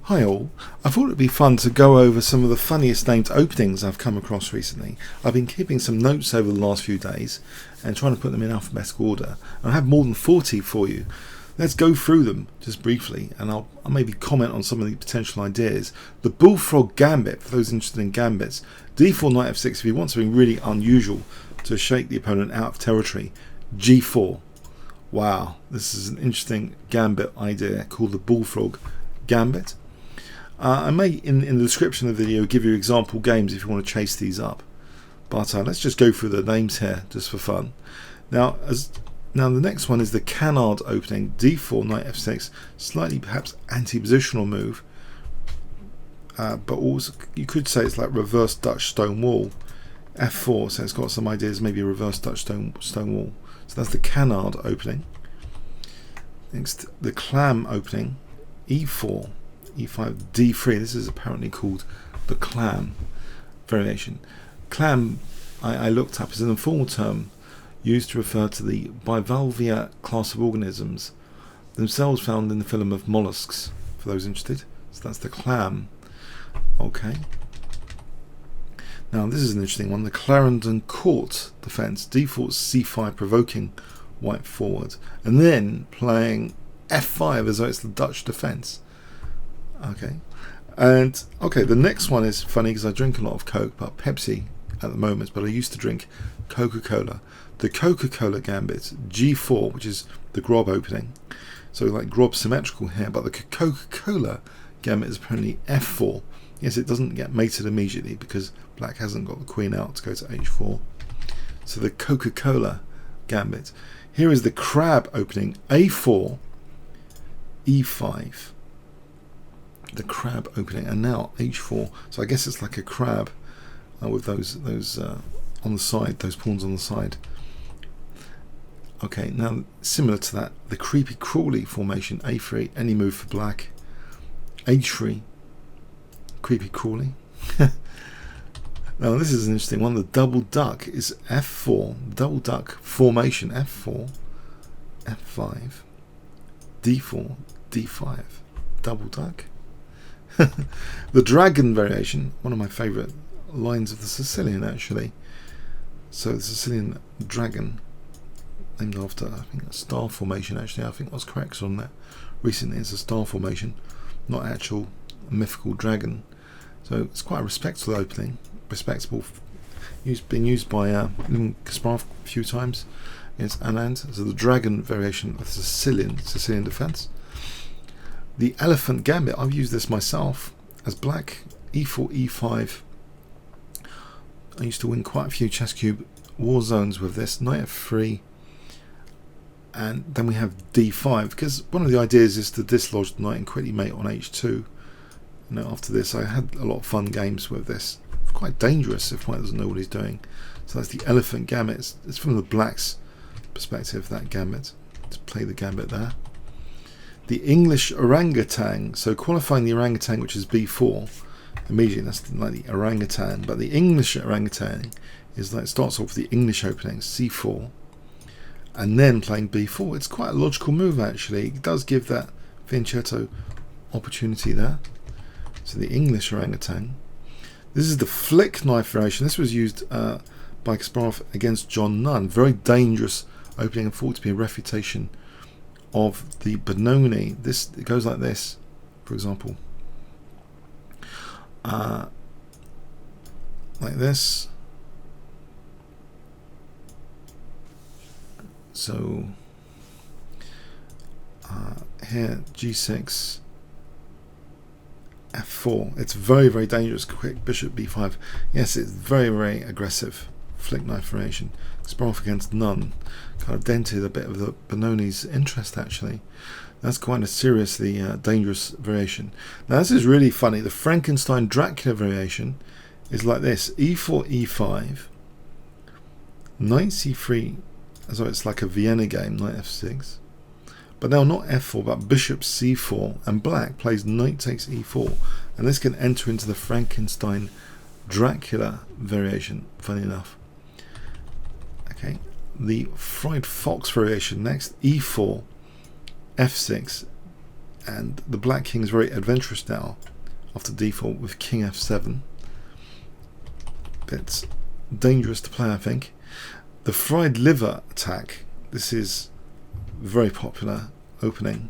Hi all, I thought it'd be fun to go over some of the funniest named openings I've come across recently. I've been keeping some notes over the last few days and trying to put them in alphabetical order. I have more than 40 for you. Let's go through them just briefly and I'll maybe comment on some of the potential ideas. The Bullfrog Gambit, for those interested in gambits. D4 knight f6 if you want something really unusual to shake the opponent out of territory. G4. Wow, this is an interesting gambit idea called the Bullfrog Gambit. I may, in the description of the video, give you example games if you want to chase these up. But let's just go through the names here, just for fun. Now the next one is the canard opening, d4, knight f6, slightly perhaps anti-positional move. But also, you could say it's like reverse Dutch stone wall. f4, so it's got some ideas, maybe a reverse Dutch stone wall. So that's the canard opening. Next, the clam opening, e4. E5, D3. This is apparently called the clam variation. Clam, I looked up, is an informal term used to refer to the bivalvia class of organisms themselves found in the phylum of mollusks, for those interested. So that's the clam. Okay. Now this is an interesting one. The Clarendon Court defense, D4, C5, provoking white forward, and then playing F5 as though it's the Dutch defense. Okay, and okay, the next one is funny because I drink a lot of Coke, but Pepsi at the moment, but I used to drink Coca-Cola. The Coca-Cola Gambit, G4, which is the Grob opening, so like Grob symmetrical here, but the Coca-Cola Gambit is apparently F4. Yes, it doesn't get mated immediately because black hasn't got the queen out to go to H4. So the Coca-Cola Gambit. Here is the crab opening, A4, E5. The crab opening, and now H4. So I guess it's like a crab with those on the side, those pawns on the side. Okay, now similar to that, the creepy crawly formation, A3, any move for black. H3, creepy crawly. Now this is an interesting one. The double duck is F4, double duck formation, F4, F5, D4, D5, double duck. The dragon variation, one of my favourite lines of the Sicilian actually. So the Sicilian dragon, named after I think a star formation actually. I think I was correct on that recently. It's a star formation, not actual mythical dragon. So it's quite a respectable opening, respectable. Been used by Kasparov a few times against Anand. So the dragon variation of the Sicilian defence. The elephant gambit, I've used this myself as black, e4, e5. I used to win quite a few chess cube war zones with this. Knight f3, and then we have d5, because one of the ideas is to dislodge the knight and quickly mate on h2. After this I had a lot of fun games with this. It's quite dangerous if white doesn't know what he's doing. So that's the elephant gambit. It's from the black's perspective, that gambit, to play the gambit there. The English orangutan, so qualifying the orangutan, which is b4, immediately that's like the orangutan, but the English orangutan is like, it starts off with the English opening, c4, and then playing b4. It's quite a logical move actually. It does give that fianchetto opportunity there. So the English orangutan. This is the flick knife variation. This was used by Kasparov against John Nunn. Very dangerous opening and thought to be a refutation of the Benoni. This, it goes like this, for example, like this. So here G6, F4. It's very, very dangerous. Quick bishop B5. Yes, it's very, very aggressive flick knife variation. Kasparov against Nunn kind of dented a bit of the Benoni's interest actually. That's quite a seriously dangerous variation. Now this is really funny. The Frankenstein Dracula variation is like this: e4, e5, knight c3, as though it's like a Vienna game, knight f6. But now not f4, but bishop c4, and black plays knight takes e4, and this can enter into the Frankenstein Dracula variation, funny enough. Okay, the fried fox variation next, e4, f6, and the black king is very adventurous now after d4 with king f7. Bit dangerous to play, I think. The fried liver attack, this is very popular opening.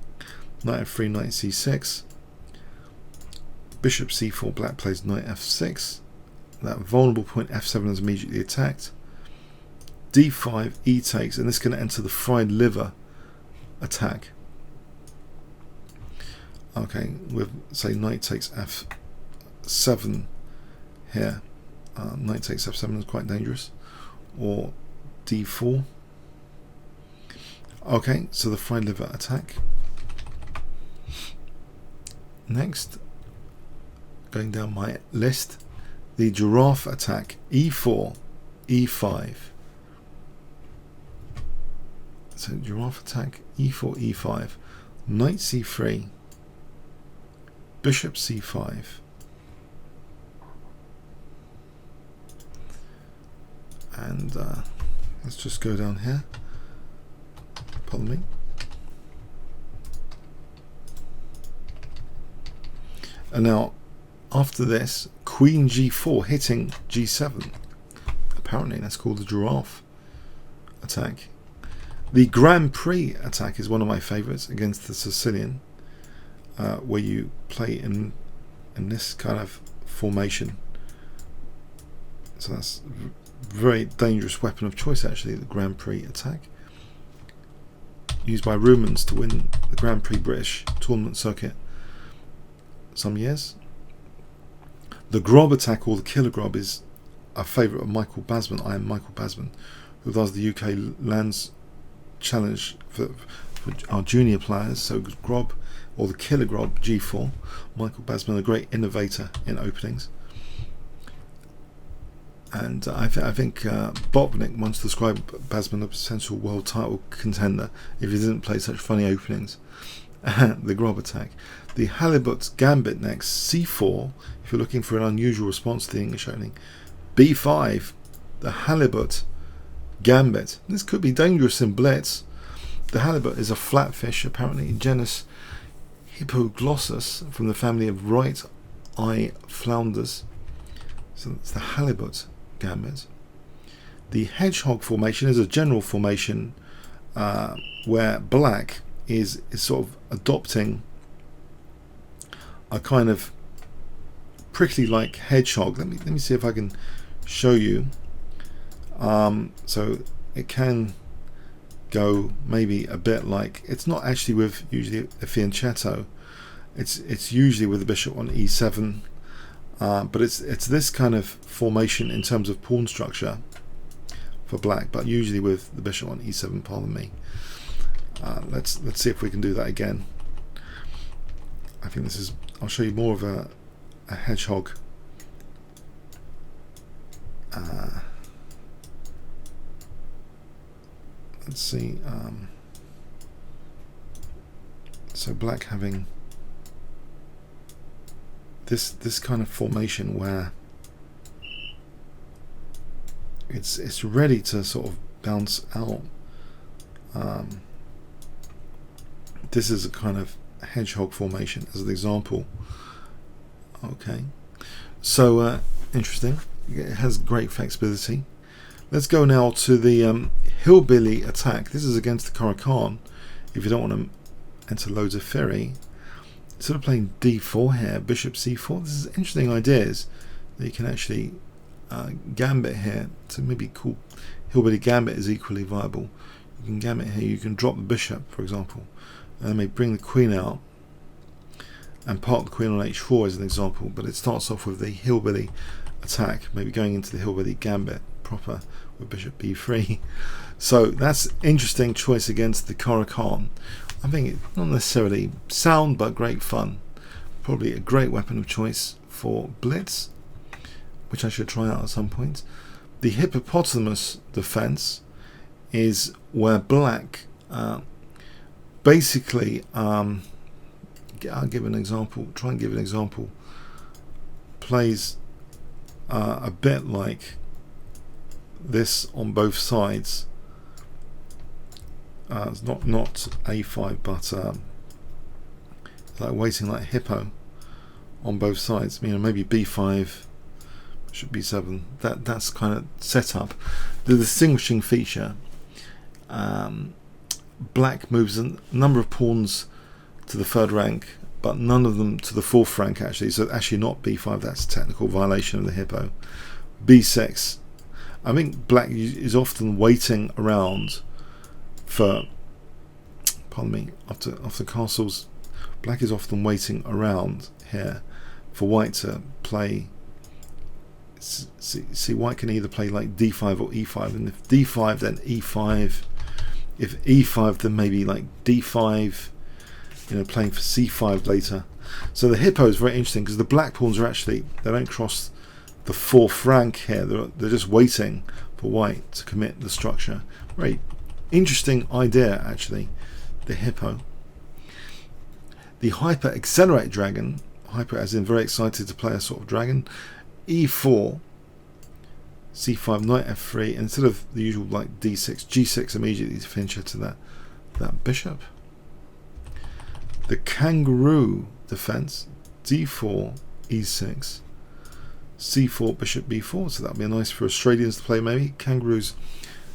Knight f3, knight c6, bishop c4, black plays knight f6. That vulnerable point f7 is immediately attacked. d5, e takes, and this is going to enter the fried liver attack. Okay, with say knight takes f7 here. Knight takes f7 is quite dangerous, or d4. Okay, so the fried liver attack. Next, going down my list, the giraffe attack, e4, e5. So giraffe attack, e4, e5, knight c3, bishop c5, and let's just go down here. Pardon me. And now, after this, queen g4 hitting g7. Apparently, that's called the giraffe attack. The Grand Prix attack is one of my favourites against the Sicilian, where you play in this kind of formation. So that's a very dangerous weapon of choice, actually, the Grand Prix attack. Used by Romans to win the Grand Prix British tournament circuit some years. The Grob attack, or the Killer Grob, is a favourite of Michael Basman. I am Michael Basman, who does the UK Lands Challenge for our junior players. So Grob, or the Killer Grob, G4. Michael Basman, a great innovator in openings. And I think Botvinnik once described Basman as a potential world title contender if he didn't play such funny openings. The Grob attack. The Halibut Gambit next, c4, if you're looking for an unusual response to the English opening. b5, the Halibut Gambit. This could be dangerous in blitz. The halibut is a flatfish, apparently, genus Hippoglossus, from the family of right eye flounders. So that's the Halibut Gambit. The hedgehog formation is a general formation where black is sort of adopting a kind of prickly like hedgehog. Let me see if I can show you. So it can go maybe a bit like, it's not actually with usually a fianchetto, it's usually with the bishop on e7, but it's this kind of formation in terms of pawn structure for black, but usually with the bishop on e7, pardon me. Let's see if we can do that again. I think this is, I'll show you more of a hedgehog. Let's see. So black having this kind of formation where it's ready to sort of bounce out. This is a kind of hedgehog formation as an example. Okay, so interesting. It has great flexibility. Let's go now to the Hillbilly Attack. This is against the Coca. If you don't want to enter loads of Fury, sort of playing d4 here, bishop c4. This is interesting ideas that you can actually gambit here to maybe call Hillbilly Gambit is equally viable. You can gambit here, you can drop the bishop, for example, and then maybe bring the queen out and park the queen on h4 as an example, but it starts off with the Hillbilly Attack, maybe going into the Hillbilly Gambit proper with bishop b3. So that's interesting choice against the Coca. I think it's not necessarily sound, but great fun. Probably a great weapon of choice for blitz, which I should try out at some point. The Hippopotamus Defense is where black basically, I'll give an example, try and give an example, plays a bit like this on both sides. It's not a5, but like waiting like hippo on both sides. You know, maybe b5, bishop b7. That's kind of set up. The distinguishing feature: black moves a number of pawns to the 3rd rank, but none of them to the 4th rank actually. So actually not b5. That's a technical violation of the hippo. b6. I think black is often waiting around for, pardon me, after castles, black is often waiting around here for white to play. See, white can either play like d5 or e5, and if d5 then e5, if e5 then maybe like d5, you know, playing for c5 later. So the hippo is very interesting because the black pawns are actually, they don't cross the 4th rank here. They're just waiting for white to commit the structure. Very interesting idea actually, the hippo. The hyper accelerate dragon, hyper as in very excited to play a sort of dragon, e4, c5, knight f3, and instead of the usual like d6, g6 immediately to finish it to that bishop. The kangaroo defense, d4, e6, c4, bishop b4. So that'd be nice for Australians to play maybe. Kangaroos,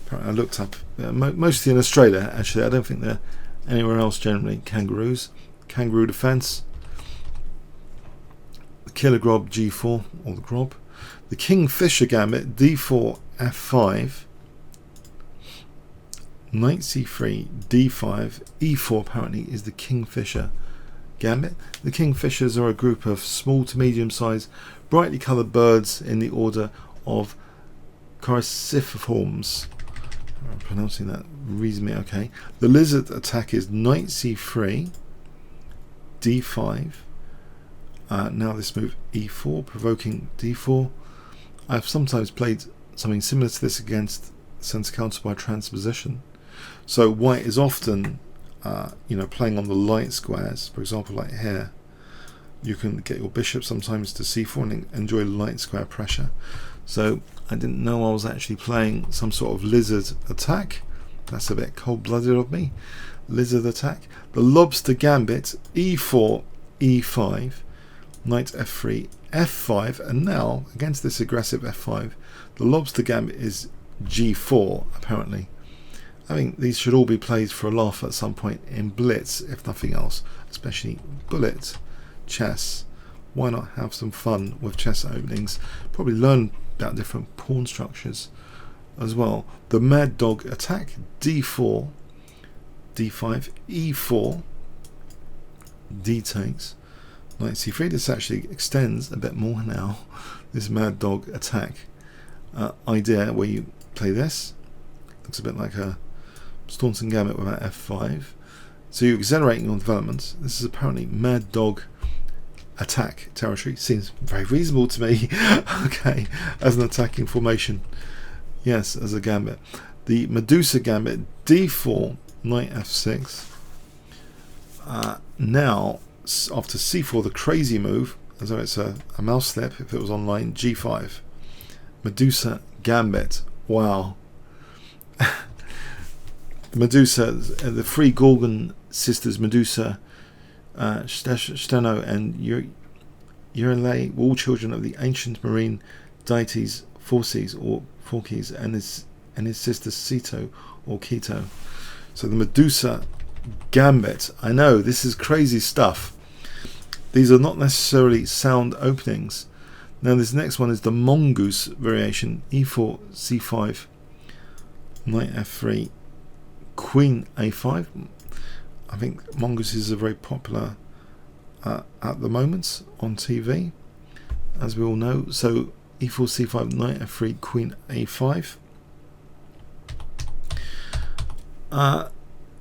apparently I looked up, mostly in Australia actually. I don't think they're anywhere else generally. Kangaroos. Kangaroo defense. The killer grob, g4, or the grob. The Kingfisher Gambit, d4, f5, knight c3, d5, e4 apparently is the Kingfisher Gambit. The Kingfishers are a group of small to medium sized, brightly coloured birds in the order of Cruciformes. I'm pronouncing that reasonably okay. The lizard attack is knight c3, d5. Now this move e4, provoking d4. I've sometimes played something similar to this against center counter by transposition. So white is often, you know, playing on the light squares. For example, like here, you can get your bishop sometimes to c4 and enjoy light square pressure. So I didn't know I was actually playing some sort of lizard attack. That's a bit cold-blooded of me. Lizard attack. The lobster gambit, e4, e5, knight f3, f5, and now against this aggressive f5, the lobster gambit is g4 apparently. I think these should all be played for a laugh at some point in blitz, if nothing else, especially bullet chess. Why not have some fun with chess openings? Probably learn about different pawn structures as well. The mad dog attack, d4, d5, e4, d takes, knight c3. This actually extends a bit more now, this mad dog attack idea where you play this. Looks a bit like a Staunton Gambit without f5. So you're accelerating your development. This is apparently mad dog attack territory. Seems very reasonable to me. Okay, as an attacking formation. Yes, as a gambit. The Medusa Gambit, d4, knight f6. Now, after c4, the crazy move, as though it's a mouse slip if it was online, g5. Medusa Gambit. Wow. Medusa, the three Gorgon sisters, Medusa, Steno, and Euryle, were all children of the ancient marine deities Phorcys or Phorcys, and his sister Ceto or Keto. So the Medusa Gambit. I know this is crazy stuff. These are not necessarily sound openings. Now this next one is the Mongoose variation, e4, c5, knight f3, queen a5. I think mongooses are very popular at the moment on TV, as we all know. So e4, c5, knight f3, queen a5.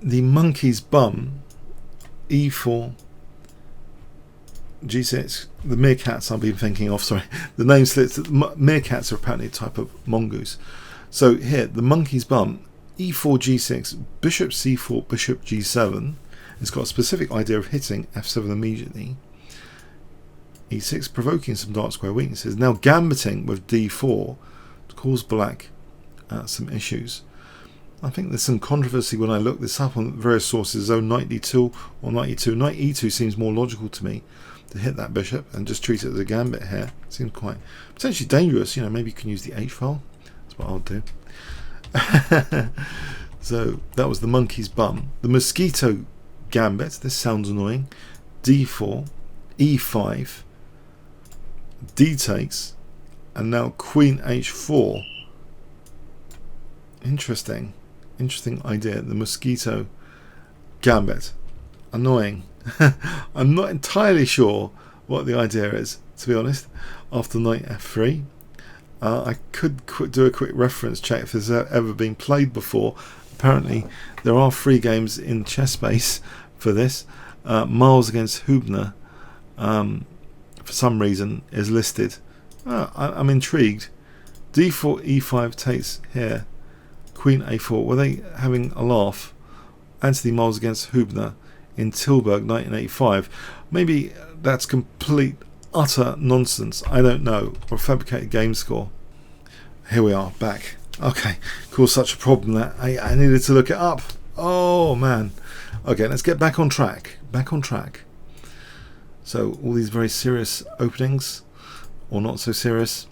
The monkey's bum, e4, g6. The meerkats I've been thinking of, sorry, the name slips. Meerkats are apparently a type of mongoose. So here, the monkey's bum, e4, g6, bishop c4, bishop g7. It's got a specific idea of hitting f7 immediately. e6, provoking some dark square weaknesses. Now gambiting with d4 to cause black some issues. I think there's some controversy when I look this up on various sources. Oh, knight d2 or knight e2. Knight e2 seems more logical to me, to hit that bishop and just treat it as a gambit here. Seems quite potentially dangerous. You know, maybe you can use the h file. That's what I'll do. So that was the monkey's bum. The Mosquito Gambit. This sounds annoying. d4, e5, d takes, and now queen h4. Interesting idea. The Mosquito Gambit. Annoying. I'm not entirely sure what the idea is, to be honest. After knight f3, I could do a quick reference check if there's ever been played before. Apparently there are 3 games in ChessBase for this. Miles against Hubner, for some reason, is listed. I'm intrigued. d4, e5 takes here. Queen a4. Were they having a laugh? Anthony Miles against Hubner in Tilburg 1985. Maybe that's complete utter nonsense. I don't know. Or a fabricated game score. Here we are, back. Okay, caused such a problem that I needed to look it up. Oh man. Okay, let's get back on track. So all these very serious openings, or not so serious.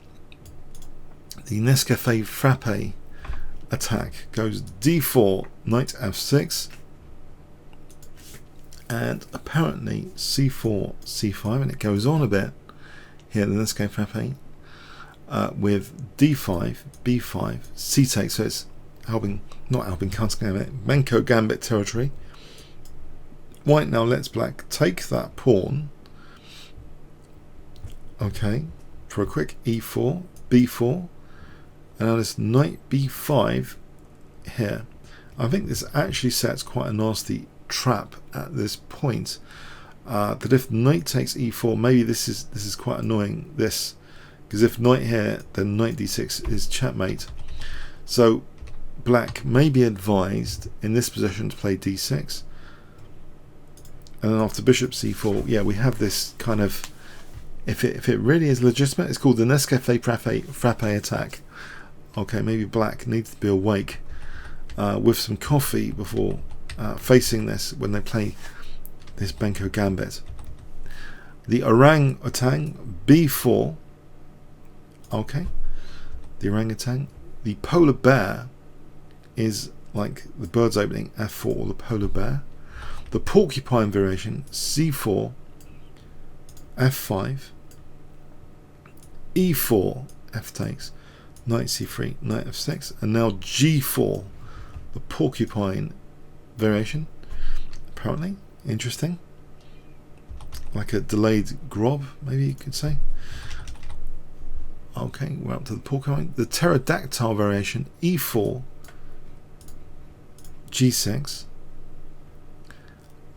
The Nescafe Frappe attack goes d4, knight f6, and apparently c4, c5, and it goes on a bit here, the Nescafe Frappe, with d5, b5, c takes. So it's not helping counter gambit, Manco Gambit territory. White now lets black take that pawn. Okay, for a quick e4, b4, and now this knight b5 here. I think this actually sets quite a nasty trap at this point. That if knight takes e4, maybe this is quite annoying. This, because if knight here, then knight d6 is checkmate. So black may be advised in this position to play d6, and then after bishop c4, yeah, we have this kind of, if it really is legitimate, it's called the Nescafe Frappe attack. Okay, maybe black needs to be awake with some coffee before facing this when they play this Manco Gambit. The Orangutan b4. Okay, the Orangutan. The Polar Bear is like the bird's opening f4, the Polar Bear. The Porcupine variation c4, f5, e4, f takes, knight c3, knight f6, and now g4, the Porcupine variation. Apparently interesting, like a delayed grob, maybe you could say. Okay, we're up to the Porcupine. The Pterodactyl variation e4, g6,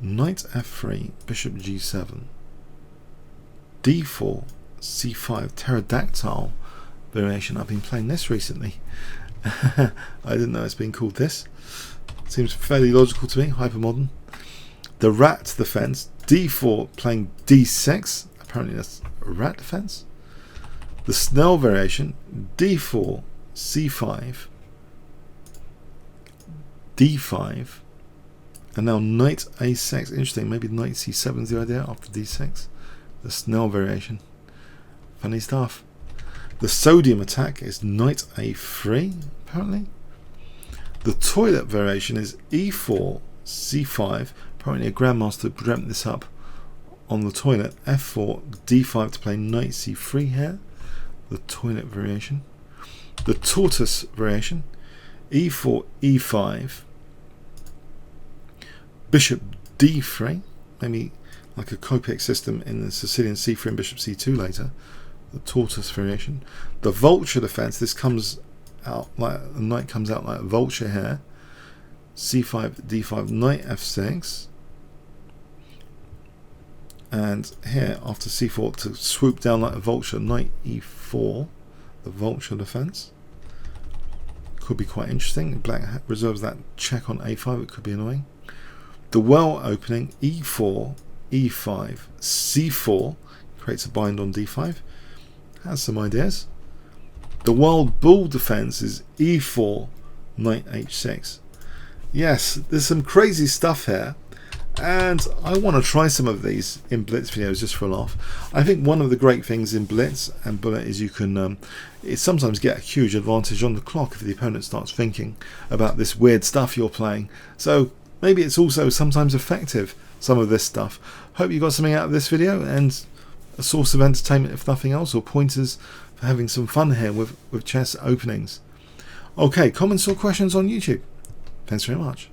knight f3, bishop g7, d4, c5. Pterodactyl variation. I've been playing this recently. I didn't know it's been called this. Seems fairly logical to me. Hypermodern. The Rat Defense d4 playing d6. Apparently that's a rat defense. The Snell variation d4, c5, d5, and now knight a6. Interesting. Maybe knight c7 is the idea after d6. The Snell variation. Funny stuff. The Sodium attack is knight a3, apparently. The Toilet variation is e4, c5. Apparently a grandmaster dreamt this up on the toilet. f4, d5 to play knight c3 here. The Toilet variation. The Tortoise variation, e4, e5, bishop d3. Maybe like a Copic system in the Sicilian c3 and bishop c2 later. The Tortoise variation. The Vulture defense. This comes out like the knight comes out like a vulture here. c5, d5, knight f6, and here after c4 to swoop down like a vulture, knight e4. The Vulture defense could be quite interesting. Black reserves that check on a5. It could be annoying. The Well opening e4, e5, c4 creates a bind on d5. Has some ideas. The Wild Bull defense is e4, knight h6. Yes, there's some crazy stuff here, and I want to try some of these in blitz videos just for a laugh. I think one of the great things in blitz and bullet is you can sometimes get a huge advantage on the clock if the opponent starts thinking about this weird stuff you're playing. So maybe it's also sometimes effective, some of this stuff. Hope you got something out of this video and a source of entertainment if nothing else, or pointers for having some fun here with chess openings. Okay, comments or questions on YouTube? Thanks very much.